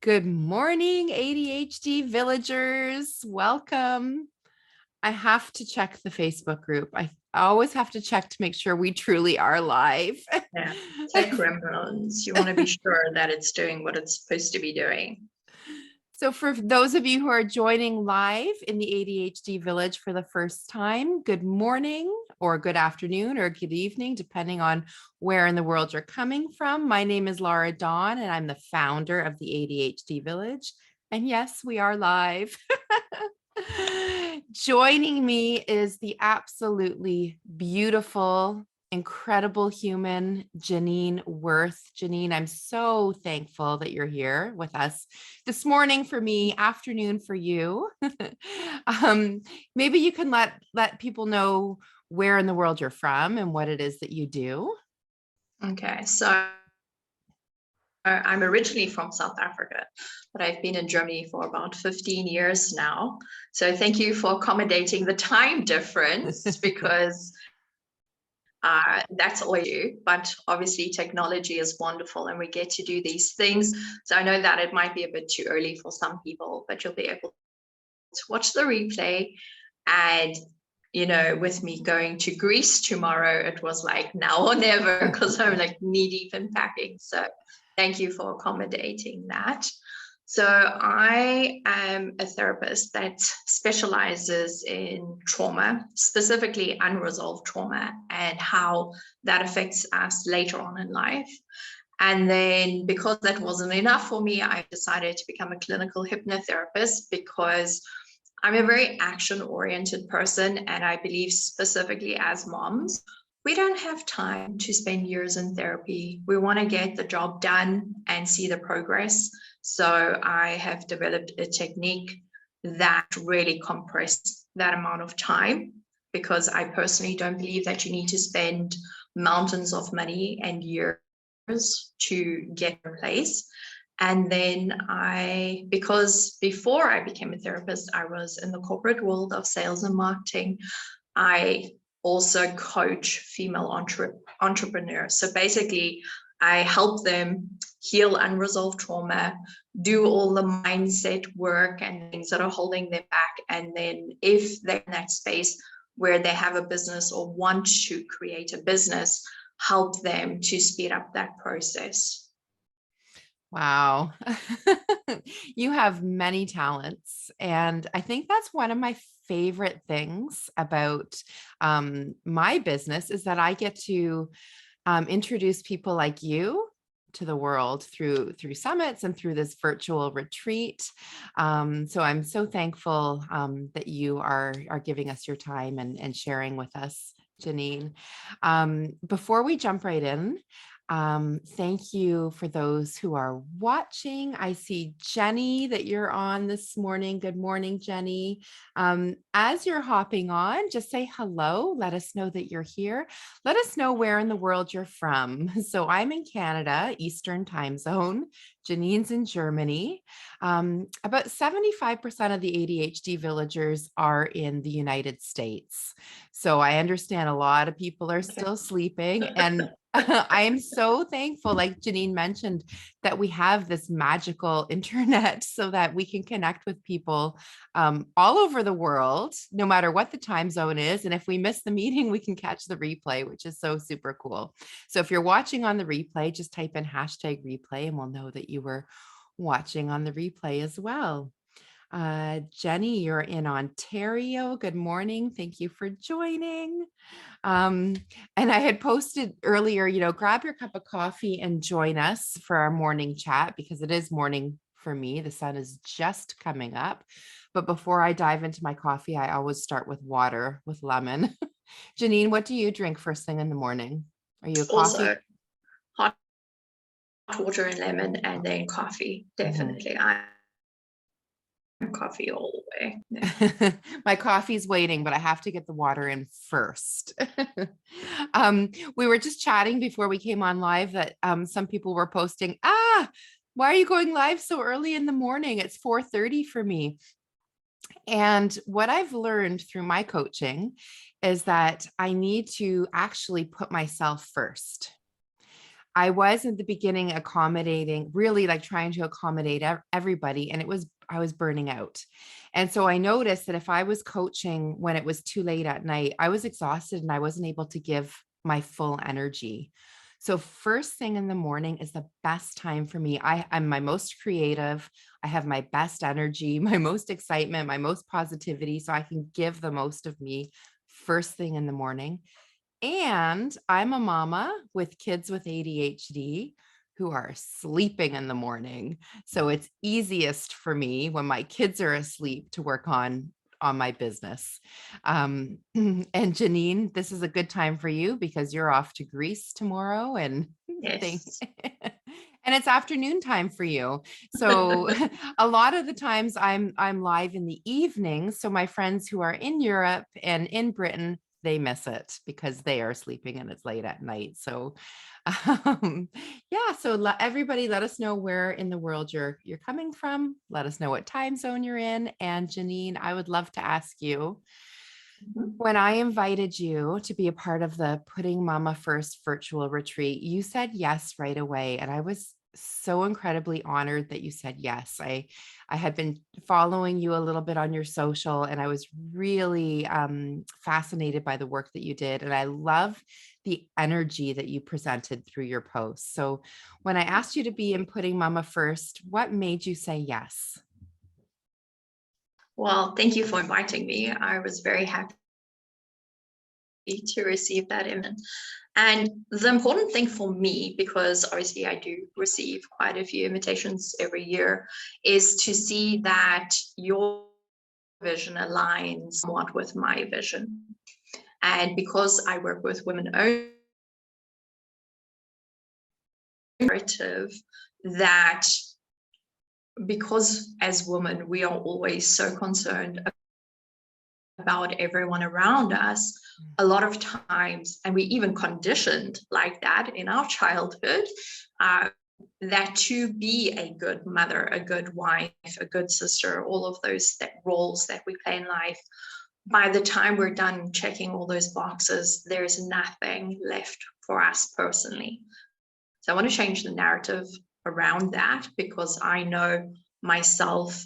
Good morning, ADHD villagers. Welcome. I have to check the Facebook group. I always have to check to make sure we truly are live. Yeah, tech remnants. You want to be sure that it's doing what it's supposed to be doing. So for those of you who are joining live in the ADHD Village for the first time, good morning or good afternoon or good evening, depending on where in the world you're coming from. My name is Laura Dawn, and I'm the founder of the ADHD Village. And yes, we are live. Joining me is the absolutely beautiful, incredible human, Janine Wirth. Janine, I'm so thankful that you're here with us this morning for me, afternoon for you. um, Maybe you can let people know where in the world you're from and what it is that you do. Okay, so I'm originally from South Africa, but I've been in Germany for about 15 years now. So thank you for accommodating the time difference because that's all I do. But obviously, technology is wonderful and we get to do these things. So I know that it might be a bit too early for some people, but you'll be able to watch the replay. And with me going to Greece tomorrow, it was like now or never because I'm like knee deep in packing. So thank you for accommodating that. So I am a therapist that specializes in trauma, specifically unresolved trauma, and how that affects us later on in life. And then because that wasn't enough for me, I decided to become a clinical hypnotherapist because I'm a very action-oriented person, and I believe specifically as moms, we don't have time to spend years in therapy. We want to get the job done and see the progress. So I have developed a technique that really compresses that amount of time because I personally don't believe that you need to spend mountains of money and years to get a place. And then because before I became a therapist, I was in the corporate world of sales and marketing. I also coach female entrepreneurs. So basically, I help them heal unresolved trauma, do all the mindset work and things that are holding them back. And then if they're in that space where they have a business or want to create a business, help them to speed up that process. Wow. You have many talents. And I think that's one of my favorite things about my business is that I get to introduce people like you to the world through summits and through this virtual retreat. So I'm so thankful that you are giving us your time and sharing with us, Janine. Before we jump right in, thank you for those who are watching. I see Jenny that you're on this morning. Good morning, Jenny. As you're hopping on, just say hello. Let us know that you're here. Let us know where in the world you're from. So I'm in Canada, Eastern time zone. Janine's in Germany. About 75% of the ADHD villagers are in the United States. So I understand a lot of people are still sleeping, and I am so thankful, like Janine mentioned, that we have this magical internet so that we can connect with people all over the world, no matter what the time zone is. And if we miss the meeting, we can catch the replay, which is so super cool. So if you're watching on the replay, just type in #replay and we'll know that you were watching on the replay as well. Jenny, you're in Ontario. Good morning. Thank you for joining. And I had posted earlier, grab your cup of coffee and join us for our morning chat because it is morning for me. The sun is just coming up. But before I dive into my coffee, I always start with water with lemon. Janine, what do you drink first thing in the morning? Are you a coffee? Also, hot water and lemon, and then coffee. Definitely. I'm coffee all the way. Yeah. My coffee's waiting, but I have to get the water in first. We were just chatting before we came on live that some people were posting, why are you going live so early in the morning? It's 4:30 for me. And what I've learned through my coaching is that I need to actually put myself first. I was at the beginning accommodating, really like trying to accommodate everybody. And I was burning out. And so I noticed that if I was coaching when it was too late at night, I was exhausted and I wasn't able to give my full energy. So first thing in the morning is the best time for me. I'm my most creative. I have my best energy, my most excitement, my most positivity. So I can give the most of me first thing in the morning. And I'm a mama with kids with ADHD who are sleeping in the morning. So it's easiest for me when my kids are asleep to work on my business. And Janine, this is a good time for you because you're off to Greece tomorrow and thing. Yes. And it's afternoon time for you. So a lot of the times I'm live in the evening. So my friends who are in Europe and in Britain, they miss it because they are sleeping and it's late at night. So um, yeah, so everybody let us know where in the world you're coming from. Let us know what time zone you're in. And Janine, I would love to ask you, Mhm. when I invited you to be a part of the Putting Mama First virtual retreat, you said yes right away. And I was so incredibly honored that you said yes. I had been following you a little bit on your social, and I was really fascinated by the work that you did. And I love the energy that you presented through your posts. So when I asked you to be in Putting Mama First, what made you say yes? Well, thank you for inviting me. I was very happy to receive that invite. And the important thing for me, because obviously I do receive quite a few invitations every year, is to see that your vision aligns somewhat with my vision. And because I work with women owned narrative, that because as women we are always so concerned about everyone around us, a lot of times, and we even conditioned like that in our childhood, uh, that to be a good mother, a good wife, a good sister, all of those roles that we play in life, by the time we're done checking all those boxes, there's nothing left for us personally. So I want to change the narrative around that, because I know myself,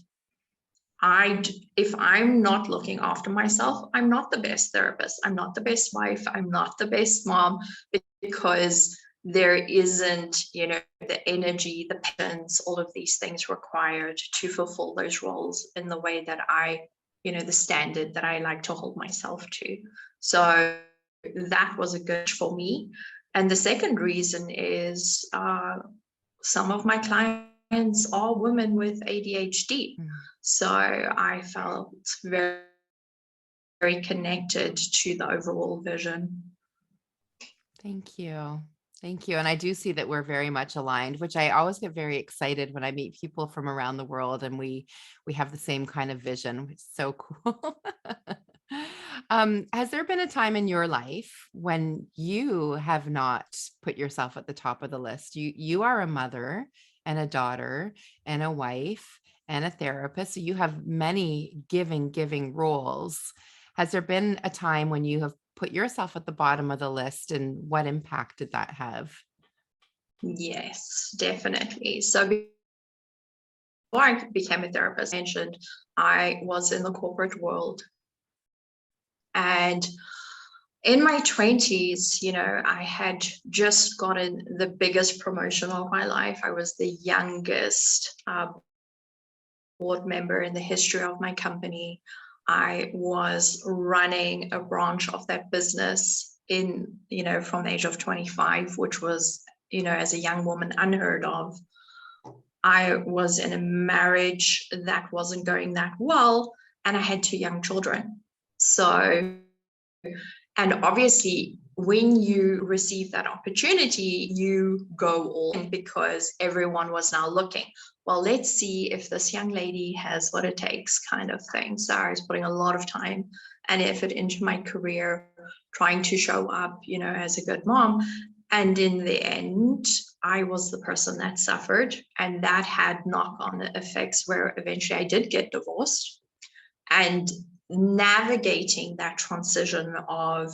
if I'm not looking after myself, I'm not the best therapist, I'm not the best wife, I'm not the best mom, because there isn't, the energy, the patience, all of these things required to fulfill those roles in the way that the standard that I like to hold myself to. So that was a good for me. And the second reason is some of my clients are women with ADHD. Mm. So I felt very, very connected to the overall vision. Thank you. Thank you. And I do see that we're very much aligned, which I always get very excited when I meet people from around the world and we have the same kind of vision, which is so cool. Has there been a time in your life when you have not put yourself at the top of the list? You are a mother and a daughter and a wife and a therapist. So you have many giving roles. Has there been a time when you have put yourself at the bottom of the list, and what impact did that have? Yes, definitely. So before I became a therapist, I mentioned I was in the corporate world. And in my 20s, I had just gotten the biggest promotion of my life. I was the youngest board member in the history of my company. I was running a branch of that business from the age of 25, which was, as a young woman, unheard of. I was in a marriage that wasn't going that well, and I had two young children. So, and obviously, when you receive that opportunity, you go all in because everyone was now looking. Well, let's see if this young lady has what it takes, kind of thing. So I was putting a lot of time and effort into my career, trying to show up, as a good mom. And in the end, I was the person that suffered, and that had knock-on effects where eventually I did get divorced. And navigating that transition of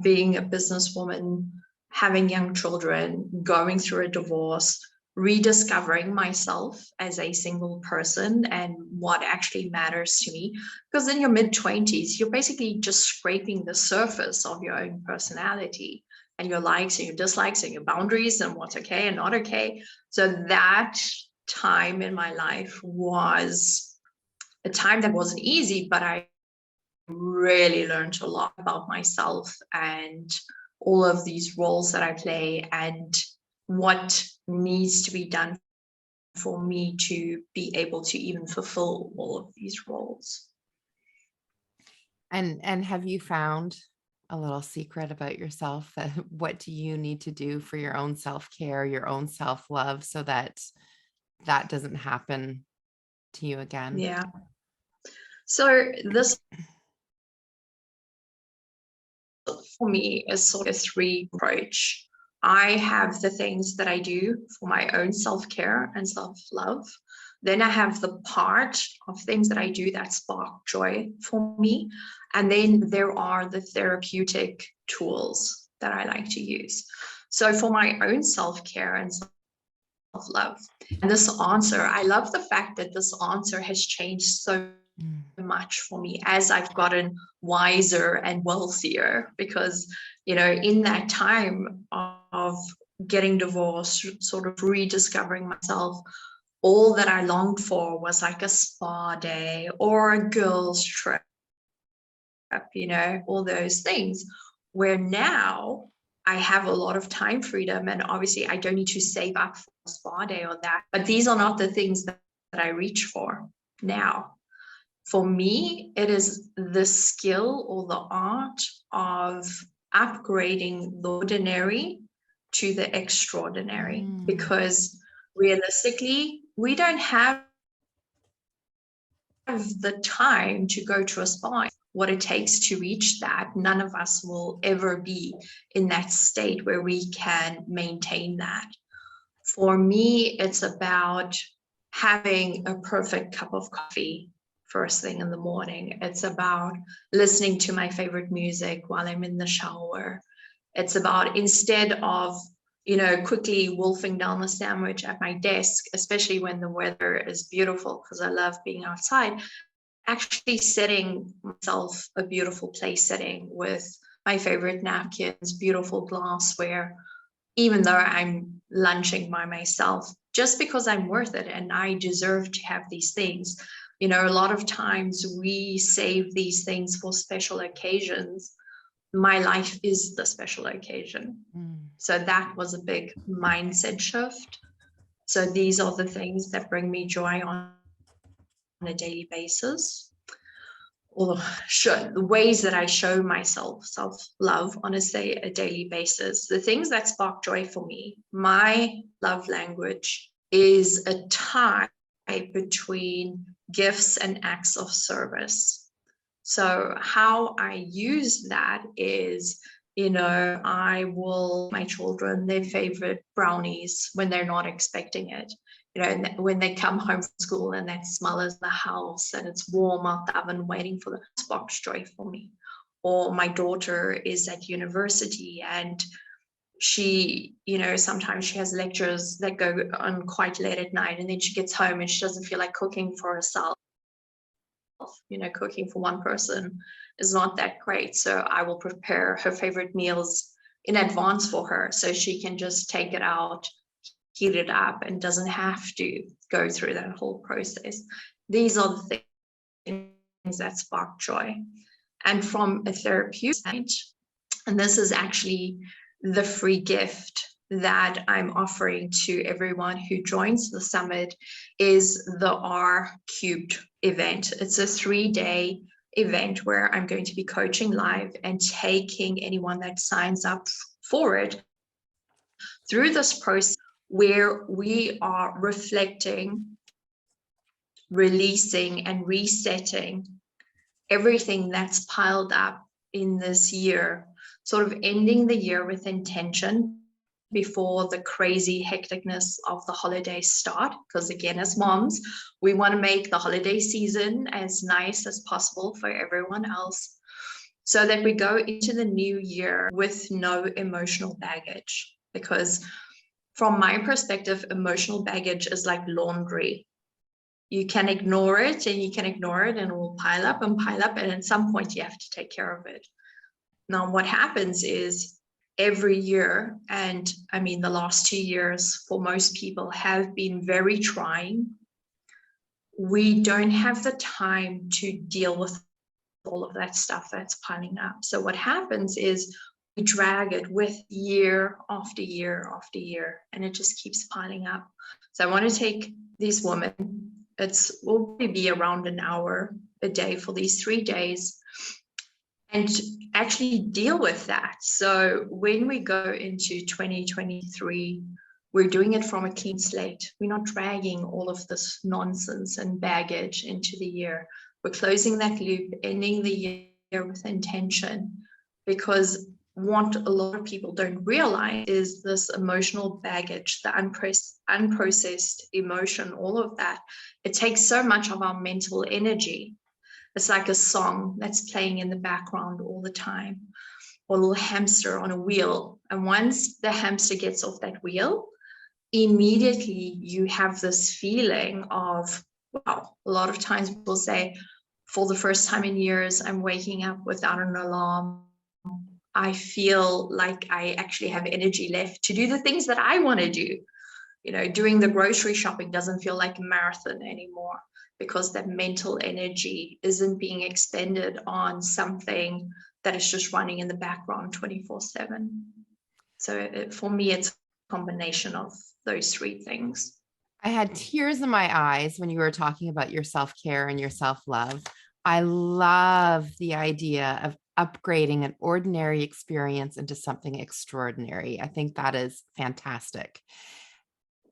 being a businesswoman having young children, going through a divorce, rediscovering myself as a single person and what actually matters to me. Because in your mid-20s, you're basically just scraping the surface of your own personality and your likes and your dislikes and your boundaries and what's okay and not okay. So that time in my life was a time that wasn't easy, but I really learned a lot about myself and all of these roles that I play and what needs to be done for me to be able to even fulfill all of these roles. And have you found a little secret about yourself? What do you need to do for your own self-care, your own self-love, so that that doesn't happen to you again? Yeah. So this for me is sort of a three approach. I have the things that I do for my own self-care and self-love. Then I have the part of things that I do that spark joy for me. And then there are the therapeutic tools that I like to use. So for my own self-care and self-love, and this answer, I love the fact that this answer has changed so much for me as I've gotten wiser and wealthier, because in that time of getting divorced, sort of rediscovering myself, all that I longed for was like a spa day or a girls trip, all those things, where now I have a lot of time freedom, and obviously I don't need to save up for a spa day or that, but these are not the things that I reach for now. For me, it is the skill or the art of upgrading the ordinary to the extraordinary, because realistically, we don't have the time to go to a spa. What it takes to reach that, none of us will ever be in that state where we can maintain that. For me, it's about having a perfect cup of coffee first thing in the morning. It's about listening to my favorite music while I'm in the shower. It's about, instead of quickly wolfing down the sandwich at my desk, especially when the weather is beautiful, because I love being outside, actually setting myself a beautiful place setting with my favorite napkins, beautiful glassware, even though I'm lunching by myself, just because I'm worth it and I deserve to have these things. A lot of times we save these things for special occasions. My life is the special occasion. So that was a big mindset shift. So these are the things that bring me joy on a daily basis. Or the ways that I show myself self-love on a daily basis. The things that spark joy for me, my love language is a tie between gifts and acts of service. So how I use that is, I will my children their favorite brownies when they're not expecting it. And when they come home from school and that smell is the house and it's warm out the oven waiting for the sparks joy for me. Or my daughter is at university and she, sometimes she has lectures that go on quite late at night, and then she gets home and she doesn't feel like cooking for herself. Cooking for one person is not that great. So I will prepare her favorite meals in advance for her so she can just take it out, heat it up, and doesn't have to go through that whole process. These are the things that spark joy. And from a therapeutic side, and this is actually the free gift that I'm offering to everyone who joins the summit, is the R Cubed event. It's a 3-day event where I'm going to be coaching live and taking anyone that signs up for it through this process where we are reflecting, releasing, and resetting everything that's piled up in this year, sort of ending the year with intention before the crazy hecticness of the holidays start. Because again, as moms, we want to make the holiday season as nice as possible for everyone else. so that we go into the new year with no emotional baggage. Because from my perspective, emotional baggage is like laundry. You can ignore it and you can ignore it, and it will pile up and pile up. And at some point, you have to take care of it. Now, what happens is every year, and I mean, the last 2 years for most people have been very trying. We don't have the time to deal with all of that stuff that's piling up. So what happens is we drag it with year after year after year, and it just keeps piling up. So I want to take these women, will probably be around an hour a day for these 3 days, and actually deal with that. So when we go into 2023, we're doing it from a clean slate. We're not dragging all of this nonsense and baggage into the year. We're closing that loop, ending the year with intention, because what a lot of people don't realize is this emotional baggage, the unprocessed emotion, all of that. It takes so much of our mental energy. It's like a song that's playing in the background all the time, or a little hamster on a wheel. And once the hamster gets off that wheel, immediately you have this feeling of, wow, a lot of times people say, for the first time in years, I'm waking up without an alarm. I feel like I actually have energy left to do the things that I want to do. Doing the grocery shopping doesn't feel like a marathon anymore, because that mental energy isn't being expended on something that is just running in the background 24/7. So for me, it's a combination of those three things. I had tears in my eyes when you were talking about your self-care and your self-love. I love the idea of upgrading an ordinary experience into something extraordinary. I think that is fantastic.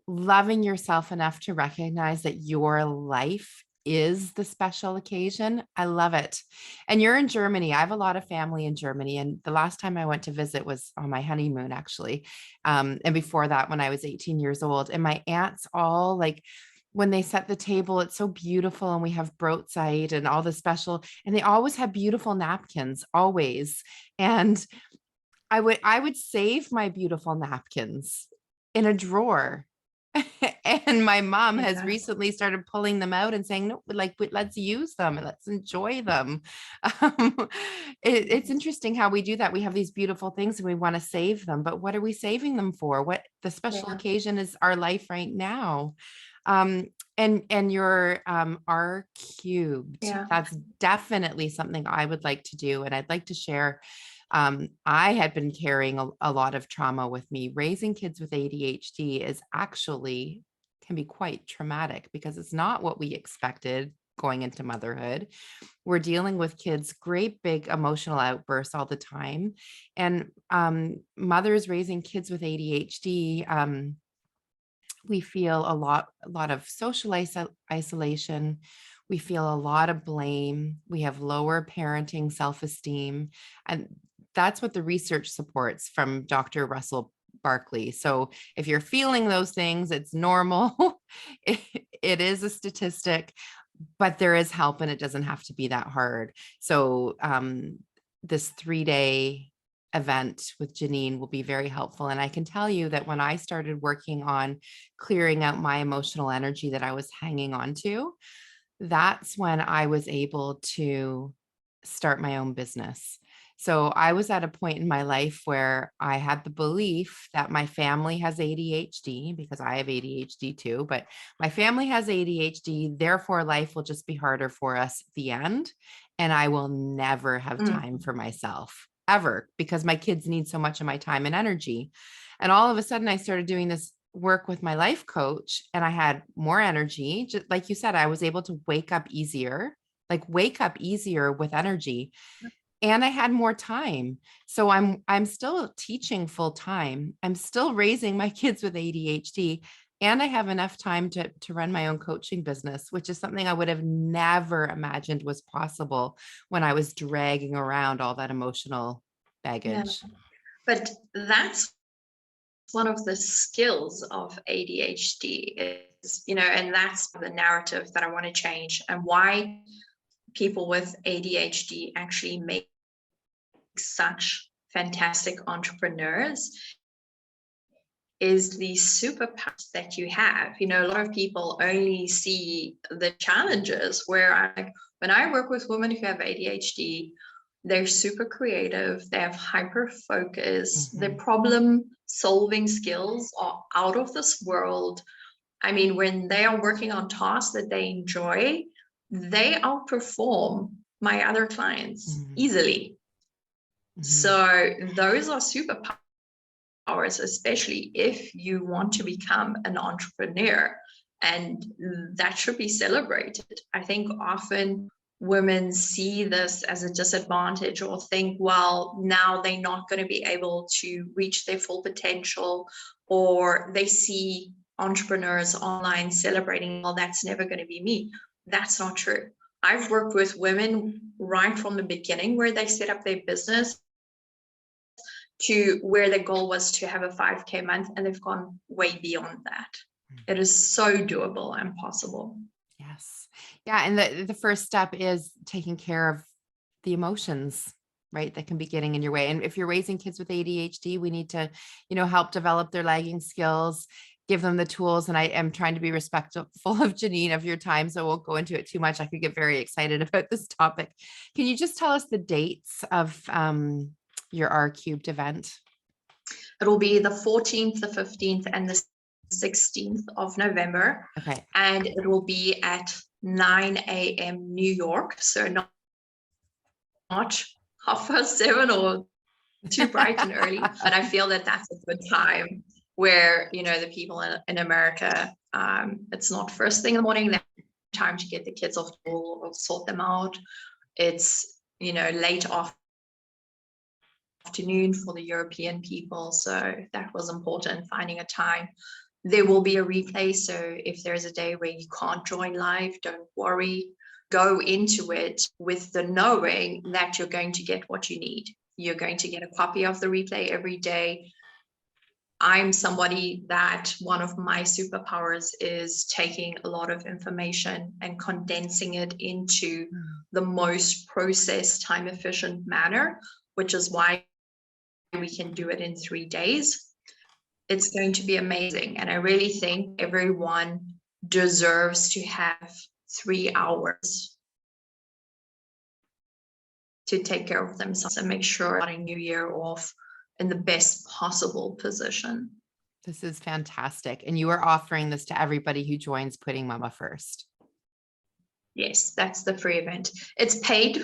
Loving yourself enough to recognize that your life is the special occasion. I love it. And you're in Germany. I have a lot of family in Germany. And the last time I went to visit was on my honeymoon, actually. And before that, when I was 18 years old. And my aunts all like, when they set the table, it's so beautiful. And we have brotzeit and all the special, and they always have beautiful napkins, always. And I would save my beautiful napkins in a drawer. And my mom has Yeah. recently started pulling them out and saying, no, like, let's use them and let's enjoy them. It's interesting how we do that. We have these beautiful things and we want to save them, but what are we saving them for? What the special Yeah. occasion is our life right now. Um, and your R cubed. Yeah. That's definitely something I would like to do. And I'd like to share. I had been carrying a lot of trauma with me. Raising kids with ADHD can be quite traumatic because it's not what we expected going into motherhood. We're dealing with kids, great big emotional outbursts all the time. And mothers raising kids with ADHD, we feel a lot of social isolation. We feel a lot of blame. We have lower parenting self-esteem. And that's what the research supports from Dr. Russell Barkley. So if you're feeling those things, it's normal. It is a statistic, but there is help and it doesn't have to be that hard. So this 3-day event with Janine will be very helpful. And I can tell you that when I started working on clearing out my emotional energy that I was hanging on to, that's when I was able to start my own business. So I was at a point in my life where I had the belief that my family has ADHD, because I have ADHD too, but my family has ADHD, therefore life will just be harder for us at the end. And I will never have time for myself ever, because my kids need so much of my time and energy. And all of a sudden I started doing this work with my life coach and I had more energy. Just like you said, I was able to wake up easier with energy, and I had more time. So I'm still teaching full time. I'm still raising my kids with ADHD, and I have enough time to run my own coaching business, which is something I would have never imagined was possible when I was dragging around all that emotional Yeah. baggage. But that's one of the skills of ADHD is, and that's the narrative that I want to change, and why people with ADHD actually make such fantastic entrepreneurs is the superpowers that you have. You know, a lot of people only see the challenges, where when I work with women who have ADHD, they're super creative, they have hyper focus, their problem solving skills are out of this world. I mean, when they are working on tasks that they enjoy, they outperform my other clients easily. So those are superpowers, especially if you want to become an entrepreneur, and that should be celebrated. I think often women see this as a disadvantage, or think, well, now they're not going to be able to reach their full potential, or they see entrepreneurs online celebrating, well, that's never going to be me. That's not true. I've worked with women right from the beginning, where they set up their business, to where the goal was to have a 5K month, and they've gone way beyond that. It is so doable and possible. Yes. Yeah. And the first step is taking care of the emotions, right, that can be getting in your way. And if you're raising kids with ADHD, we need to, help develop their lagging skills, give them the tools. And I am trying to be respectful of Janine, of your time, so I won't go into it too much. I could get very excited about this topic. Can you just tell us the dates of your R Cubed event? It will be the 14th, the 15th, and the 16th of November. Okay. And it will be at 9 a.m. New York. So not 7:30 or too bright and early, but I feel that that's a good time, where, the people in America, it's not first thing in the morning, they have time to get the kids off school or sort them out. It's, late afternoon for the European people. So that was important, finding a time. There will be a replay. So if there's a day where you can't join live, don't worry. Go into it with the knowing that you're going to get what you need. You're going to get a copy of the replay every day. I'm somebody that one of my superpowers is taking a lot of information and condensing it into the most processed, time efficient manner, which is why we can do it in 3 days. It's going to be amazing. And I really think everyone deserves to have 3 hours to take care of themselves and make sure starting new year off in the best possible position. This is fantastic. And you are offering this to everybody who joins Putting Mama First. Yes, that's the free event. It's paid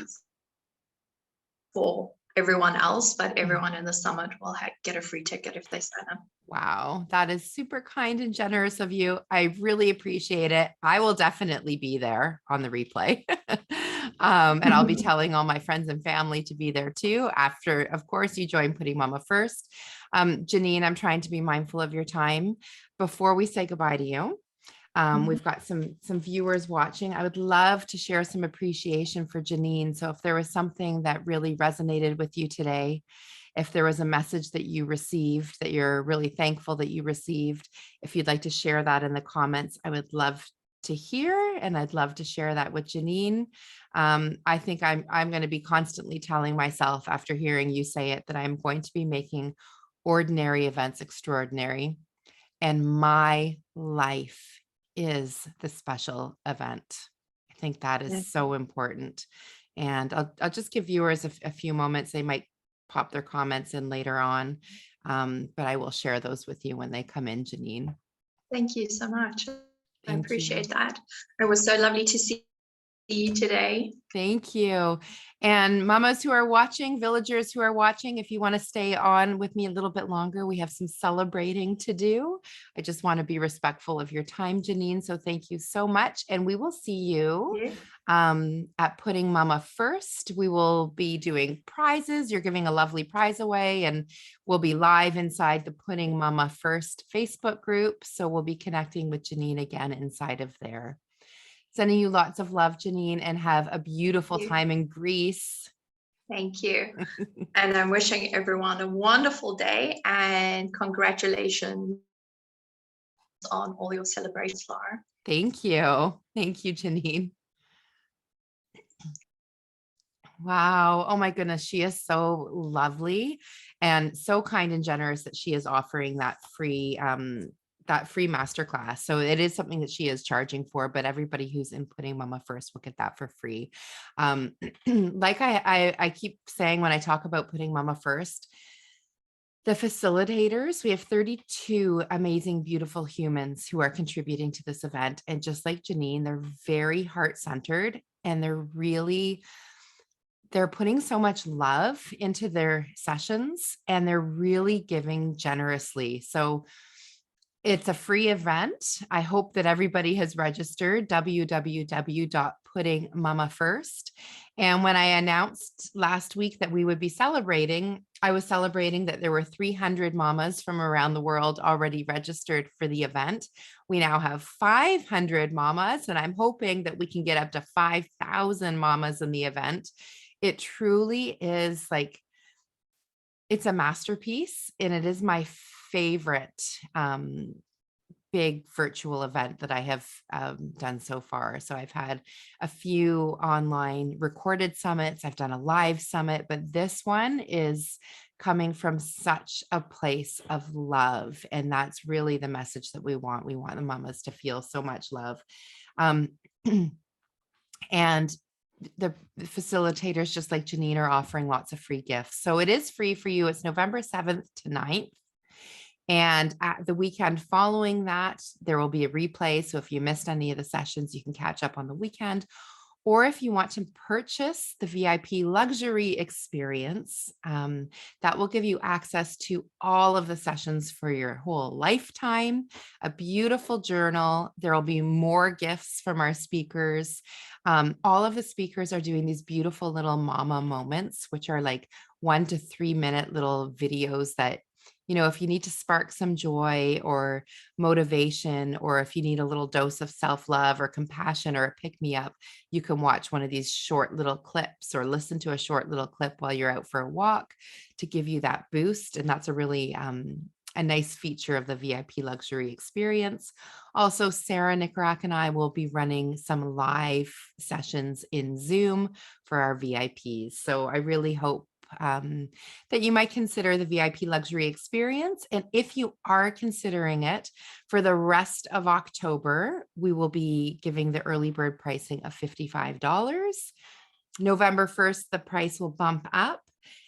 for everyone else, but everyone in the summit will get a free ticket if they sign up. Wow, that is super kind and generous of you. I really appreciate it. I will definitely be there on the replay. And I'll be telling all my friends and family to be there too, after, of course, you join Putting Mama First. Janine, I'm trying to be mindful of your time. Before we say goodbye to you, we've got some viewers watching. I would love to share some appreciation for Janine. So if there was something that really resonated with you today, if there was a message that you received that you're really thankful that you received, if you'd like to share that in the comments, I would love to hear, and I'd love to share that with Janine. I think I'm going to be constantly telling myself, after hearing you say it, that I'm going to be making ordinary events extraordinary, and my life is the special event. I think that is so important. And I'll just give viewers a few moments. They might pop their comments in later on, but I will share those with you when they come in, Janine. Thank you so much. I Thank appreciate you. that. It was so lovely to see you today. Thank you. And mamas who are watching, villagers who are watching, if you want to stay on with me a little bit longer, we have some celebrating to do. I just want to be respectful of your time, Janine. So thank you so much. And we will see you at Putting Mama First. We will be doing prizes. You're giving a lovely prize away, and we'll be live inside the Putting Mama First Facebook group. So we'll be connecting with Janine again inside of there. Sending you lots of love, Janine, and have a beautiful time in Greece. Thank you. And I'm wishing everyone a wonderful day, and congratulations on all your celebrations, Laura. Thank you. Thank you, Janine. Wow. Oh my goodness. She is so lovely and so kind and generous that she is offering that free masterclass. So it is something that she is charging for, but everybody who's inputting Mama First will get that for free. Like I keep saying when I talk about putting Mama First, the facilitators, we have 32 amazing, beautiful humans who are contributing to this event. And just like Janine, they're very heart centered and they're putting so much love into their sessions and they're really giving generously. So it's a free event. I hope that everybody has registered www.puttingmamafirst. And when I announced last week that we would be celebrating, I was celebrating that there were 300 mamas from around the world already registered for the event. We now have 500 mamas, and I'm hoping that we can get up to 5,000 mamas in the event. It truly is like, it's a masterpiece, and it is my favorite big virtual event that I have done so far. So I've had a few online recorded summits. I've done a live summit, but this one is coming from such a place of love. And that's really the message that we want. We want the mamas to feel so much love. Um, and the facilitators, just like Janine, are offering lots of free gifts. So it is free for you. It's November 7th to 9th. And at the weekend following that, there will be a replay. So if you missed any of the sessions, you can catch up on the weekend. Or if you want to purchase the VIP luxury experience, that will give you access to all of the sessions for your whole lifetime, a beautiful journal. There will be more gifts from our speakers. All of the speakers are doing these beautiful little mama moments, which are like 1 to 3 minute little videos that, if you need to spark some joy or motivation, or if you need a little dose of self-love or compassion or a pick me up, you can watch one of these short little clips or listen to a short little clip while you're out for a walk to give you that boost. And that's a really a nice feature of the VIP luxury experience. Also, Sarah Nicorak and I will be running some live sessions in Zoom for our VIPs. So I really hope that you might consider the VIP luxury experience. And if you are considering it, for the rest of October, we will be giving the early bird pricing of $55. November 1st, the price will bump up.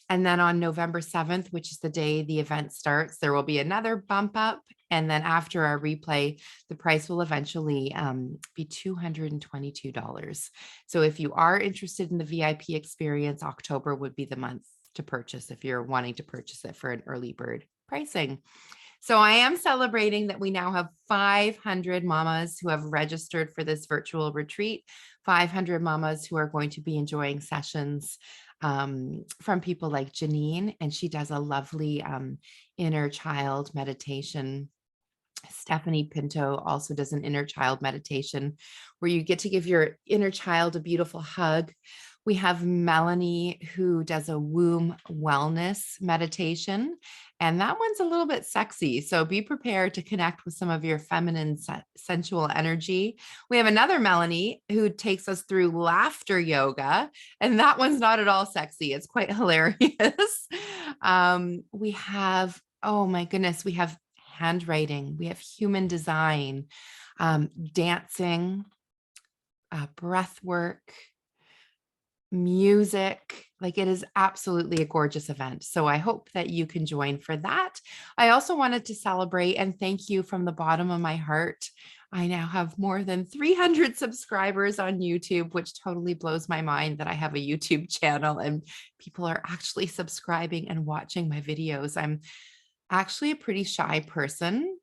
And then on November 7th, which is the day the event starts, there will be another bump up. And then after our replay, the price will eventually be $222. So if you are interested in the VIP experience, October would be the month to purchase if you're wanting to purchase it for an early bird pricing. So I am celebrating that we now have 500 mamas who have registered for this virtual retreat, 500 mamas who are going to be enjoying sessions from people like Janine, and she does a lovely inner child meditation. Stephanie Pinto also does an inner child meditation where you get to give your inner child a beautiful hug. We have Melanie who does a womb wellness meditation, and that one's a little bit sexy. So be prepared to connect with some of your feminine sensual energy. We have another Melanie who takes us through laughter yoga, and that one's not at all sexy. It's quite hilarious. We have, oh my goodness, we have handwriting, we have human design, dancing, breath work, music. Like, it is absolutely a gorgeous event. So I hope that you can join for that. I also wanted to celebrate and thank you from the bottom of my heart. I now have more than 300 subscribers on YouTube, which totally blows my mind that I have a YouTube channel and people are actually subscribing and watching my videos. I'm actually a pretty shy person.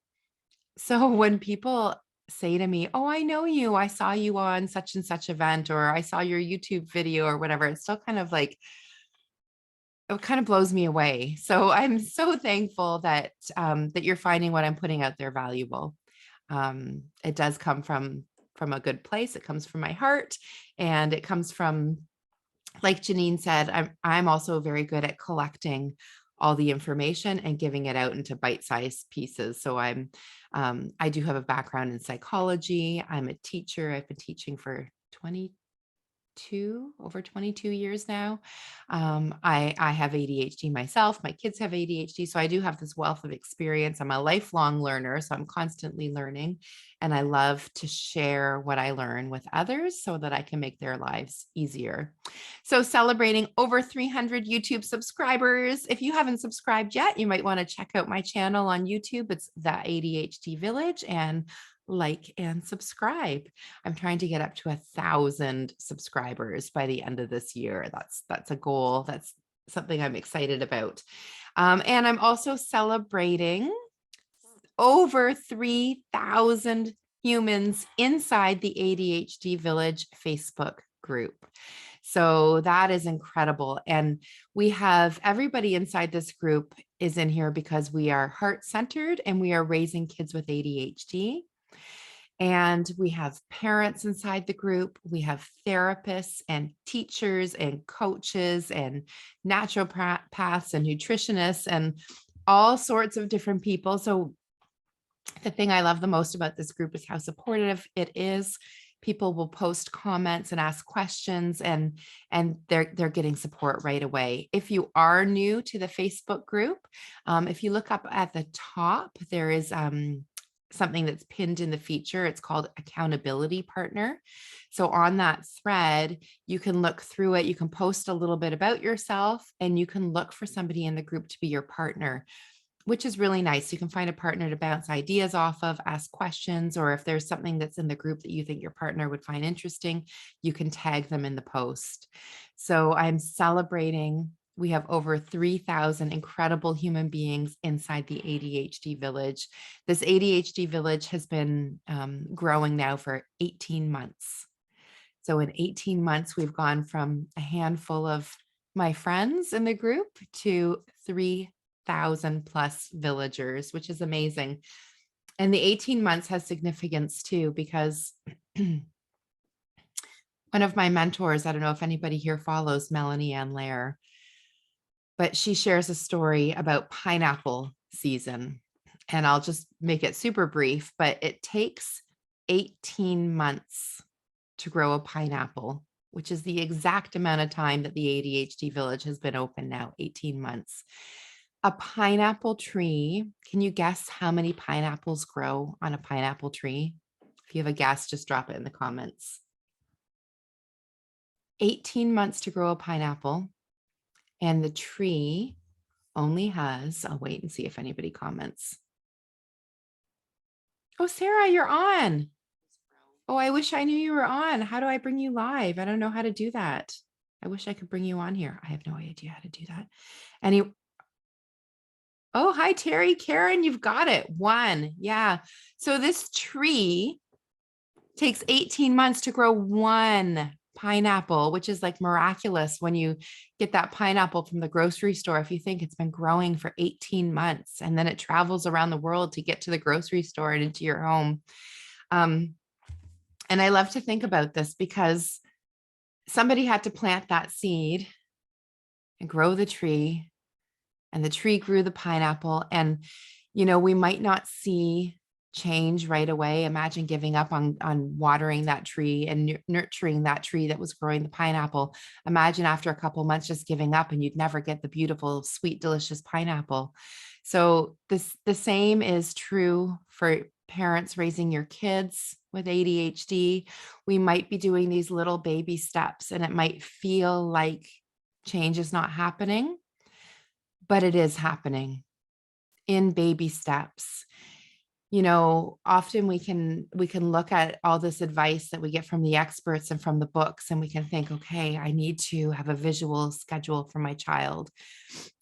So when people say to me, "Oh, I know you. I saw you on such and such event," or "I saw your YouTube video," or whatever, it's still kind of like, it kind of blows me away. So I'm so thankful that that you're finding what I'm putting out there valuable. It does come from a good place. It comes from my heart, and it comes from, like Janine said, I'm also very good at collecting all the information and giving it out into bite-sized pieces. So I do have a background in psychology. I'm a teacher. I've been teaching for 20 over 22 years now. I have ADHD myself. My kids have ADHD. So I do have this wealth of experience. I'm a lifelong learner. So I'm constantly learning. And I love to share what I learn with others so that I can make their lives easier. So celebrating over 300 YouTube subscribers. If you haven't subscribed yet, you might want to check out my channel on YouTube. It's The ADHD Village, and like and subscribe. I'm trying to get up to 1,000 subscribers by the end of this year. That's a goal. That's something I'm excited about. And I'm also celebrating over 3,000 humans inside the ADHD Village Facebook group. So that is incredible. And we have everybody inside this group is in here because we are heart-centered and we are raising kids with ADHD. And we have parents inside the group. We have therapists and teachers and coaches and naturopaths and nutritionists and all sorts of different people. So the thing I love the most about this group is how supportive it is. People will post comments and ask questions, and they're getting support right away. If you are new to the Facebook group, if you look up at the top, there is something that's pinned in the feature. It's called Accountability Partner. So on that thread, you can look through it. You can post a little bit about yourself, and you can look for somebody in the group to be your partner, which is really nice. You can find a partner to bounce ideas off of, ask questions, or if there's something that's in the group that you think your partner would find interesting, you can tag them in the post. So I'm celebrating. We have over 3,000 incredible human beings inside the ADHD Village. This ADHD Village has been growing now for 18 months. So in 18 months, we've gone from a handful of my friends in the group to 3,000 plus villagers, which is amazing. And the 18 months has significance too, because one of my mentors, I don't know if anybody here follows Melanie Ann Lair, but she shares a story about pineapple season. And I'll just make it super brief, but it takes 18 months to grow a pineapple, which is the exact amount of time that the ADHD Village has been open now, 18 months. A pineapple tree, can you guess how many pineapples grow on a pineapple tree? If you have a guess, just drop it in the comments. 18 months to grow a pineapple, and the tree only has, I'll wait and see if anybody comments. Oh, Sarah, you're on. Oh, I wish I knew you were on. How do I bring you live? I don't know how to do that. I wish I could bring you on here. I have no idea how to do that. Oh, hi, Terry. Karen, you've got it. One. Yeah. So this tree takes 18 months to grow one pineapple, which is like miraculous when you get that pineapple from the grocery store. If you think it's been growing for 18 months and then it travels around the world to get to the grocery store and into your home. And I love to think about this because somebody had to plant that seed and grow the tree, and the tree grew the pineapple. And, you know, we might not see change right away. Imagine giving up on watering that tree and nurturing that tree that was growing the pineapple. Imagine after a couple months just giving up and you'd never get the beautiful, sweet, delicious pineapple. So the same is true for parents raising your kids with ADHD. We might be doing these little baby steps and it might feel like change is not happening, but it is happening in baby steps. You know, often we can look at all this advice that we get from the experts and from the books, and we can think, okay, I need to have a visual schedule for my child.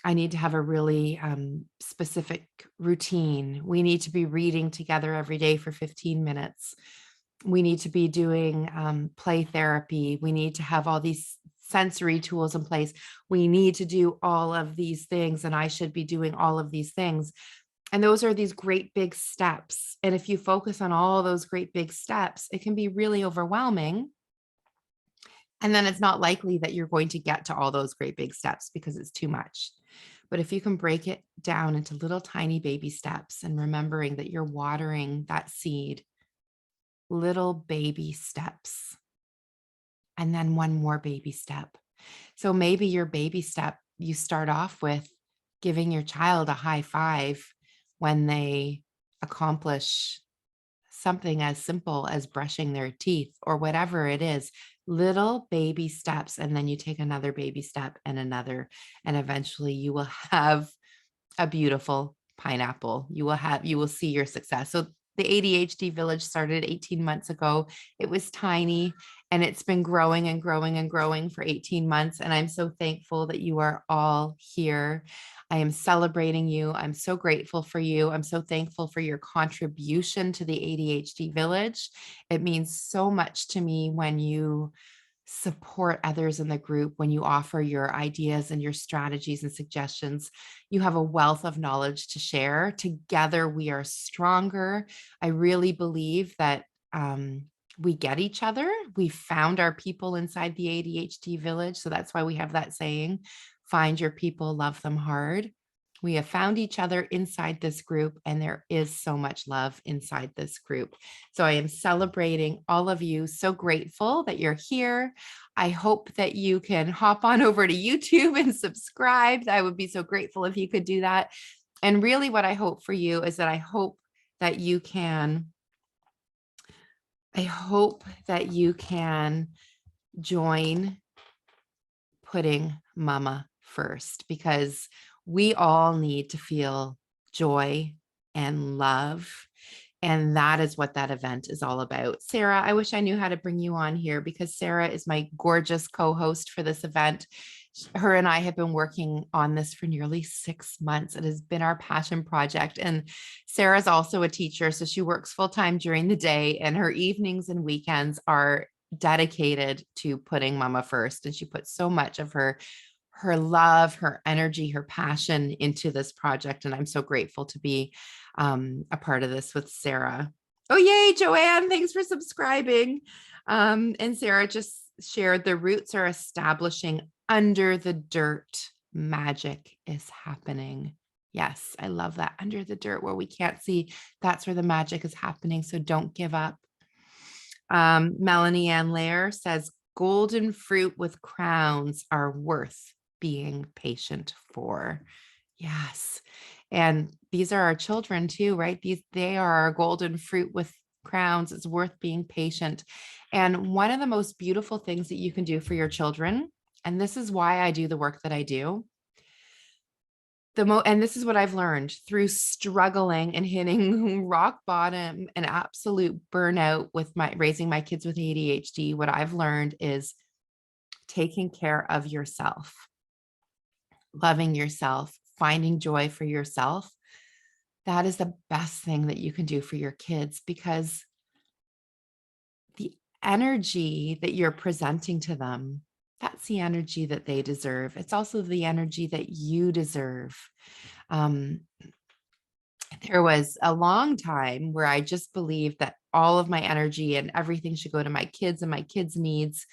I need to have a really specific routine. We need to be reading together every day for 15 minutes. We need to be doing play therapy. We need to have all these sensory tools in place. We need to do all of these things, and I should be doing all of these things. And those are these great big steps. And if you focus on all those great big steps, it can be really overwhelming. And then it's not likely that you're going to get to all those great big steps because it's too much. But if you can break it down into little tiny baby steps and remembering that you're watering that seed, little baby steps, and then one more baby step. So maybe your baby step, you start off with giving your child a high five when they accomplish something as simple as brushing their teeth or whatever it is, little baby steps. And then you take another baby step and another, and eventually you will have a beautiful pineapple. You will see your success. So the ADHD Village started 18 months ago. It was tiny and it's been growing and growing and growing for 18 months. And I'm so thankful that you are all here. I am celebrating you. I'm so grateful for you. I'm so thankful for your contribution to the ADHD Village. It means so much to me when you support others in the group, when you offer your ideas and your strategies and suggestions. You have a wealth of knowledge to share. Together, we are stronger. I really believe that we get each other. We found our people inside the ADHD Village. So that's why we have that saying, find your people, love them hard. We have found each other inside this group, and there is so much love inside this group. So I am celebrating all of you. So grateful that you're here. I hope that you can hop on over to YouTube and subscribe. I would be so grateful if you could do that. And really what I hope for you is that that you can, I hope that you can join putting mama first, because we all need to feel joy and love. And that is what that event is all about. Sarah, I wish I knew how to bring you on here, because Sarah is my gorgeous co-host for this event. Her and I have been working on this for nearly 6 months. It has been our passion project. And Sarah's also a teacher, so she works full-time during the day, and her evenings and weekends are dedicated to putting mama first. And she puts so much of her love, her energy, her passion into this project. And I'm so grateful to be a part of this with Sarah. Oh, yay, Joanne, thanks for subscribing. And Sarah just shared, the roots are establishing under the dirt. Magic is happening. Yes, I love that. Under the dirt where we can't see, that's where the magic is happening. So don't give up. Melanie Ann Lair says, golden fruit with crowns are worth being patient for. Yes. And these are our children too, right? They are our golden fruit with crowns. It's worth being patient. And one of the most beautiful things that you can do for your children, and this is why I do the work that I do, and this is what I've learned through struggling and hitting rock bottom and absolute burnout with raising my kids with ADHD. What I've learned is taking care of yourself, loving yourself, finding joy for yourself. That is the best thing that you can do for your kids, because the energy that you're presenting to them, that's the energy that they deserve. It's also the energy that you deserve. There was a long time where I just believed that all of my energy and everything should go to my kids and my kids' needs.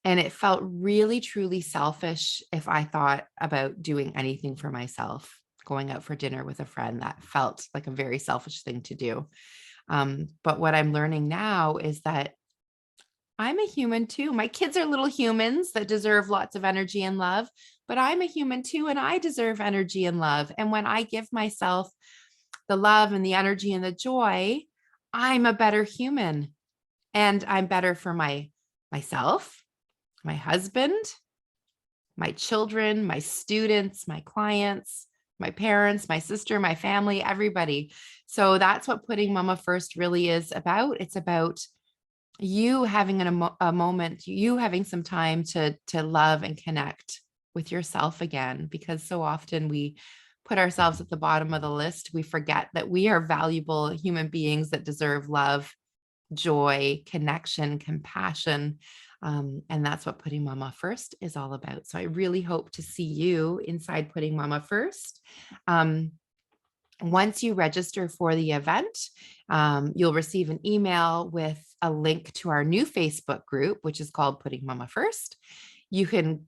And it felt really, truly selfish if I thought about doing anything for myself. Going out for dinner with a friend, that felt like a very selfish thing to do. But what I'm learning now is that I'm a human too. My kids are little humans that deserve lots of energy and love, but I'm a human too, and I deserve energy and love. And when I give myself the love and the energy and the joy, I'm a better human, and I'm better for myself, my husband, my children, my students, my clients, my parents, my sister, my family, everybody. So that's what putting mama first really is about. It's about you having a moment, you having some time to love and connect with yourself again, because so often we put ourselves at the bottom of the list. We forget that we are valuable human beings that deserve love, joy, connection, compassion. And that's what putting mama first is all about. So I really hope to see you inside Putting Mama First. Once you register for the event, you'll receive an email with a link to our new Facebook group, which is called Putting Mama First. You can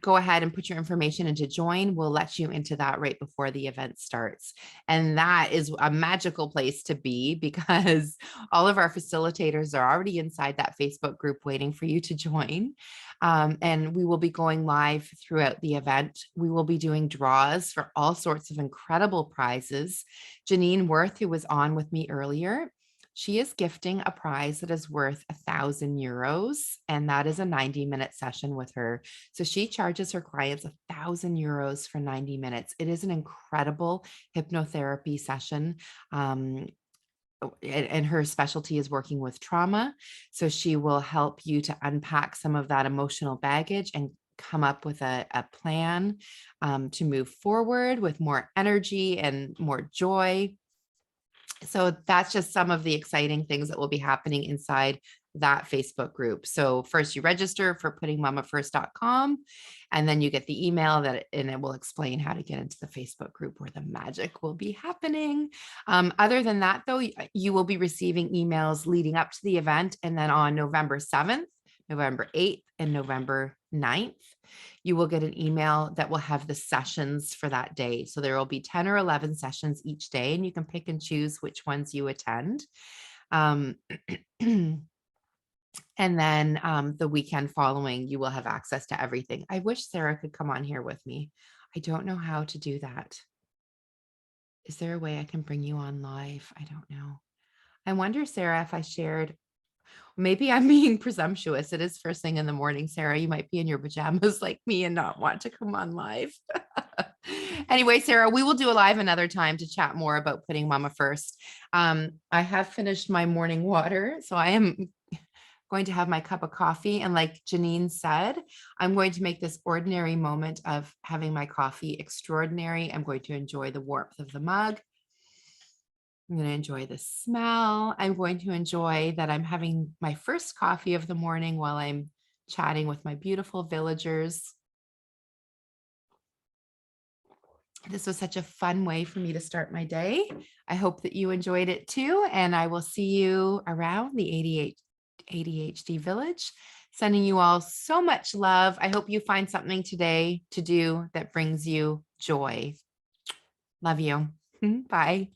go ahead and put your information in to join, we'll let you into that right before the event starts. And that is a magical place to be because all of our facilitators are already inside that Facebook group waiting for you to join. And we will be going live throughout the event. We will be doing draws for all sorts of incredible prizes. Janine Wirth, who was on with me earlier, she is gifting a prize that is worth €1,000, and that is a 90-minute session with her. So she charges her clients €1,000 for 90 minutes. It is an incredible hypnotherapy session. And her specialty is working with trauma. So she will help you to unpack some of that emotional baggage and come up with a plan to move forward with more energy and more joy. So that's just some of the exciting things that will be happening inside that Facebook group. So first you register for puttingmamafirst.com, and then you get the email and it will explain how to get into the Facebook group where the magic will be happening. Other than that, though, you will be receiving emails leading up to the event. And then on November 7th, November 8th, and November 9th, you will get an email that will have the sessions for that day. So there will be 10 or 11 sessions each day, and you can pick and choose which ones you attend. And then the weekend following, you will have access to everything. I wish Sarah could come on here with me. I don't know how to do that. Is there a way I can bring you on live? I don't know. I wonder, Sarah, if I shared, maybe I'm being presumptuous. It is first thing in the morning, Sarah. You might be in your pajamas like me and not want to come on live. Anyway, Sarah, we will do a live another time to chat more about putting mama first. I have finished my morning water, so I am going to have my cup of coffee. And like Janine said, I'm going to make this ordinary moment of having my coffee extraordinary. I'm going to enjoy the warmth of the mug. I'm going to enjoy the smell. I'm going to enjoy that I'm having my first coffee of the morning while I'm chatting with my beautiful villagers. This was such a fun way for me to start my day. I hope that you enjoyed it too. And I will see you around the ADHD village. Sending you all so much love. I hope you find something today to do that brings you joy. Love you. Bye.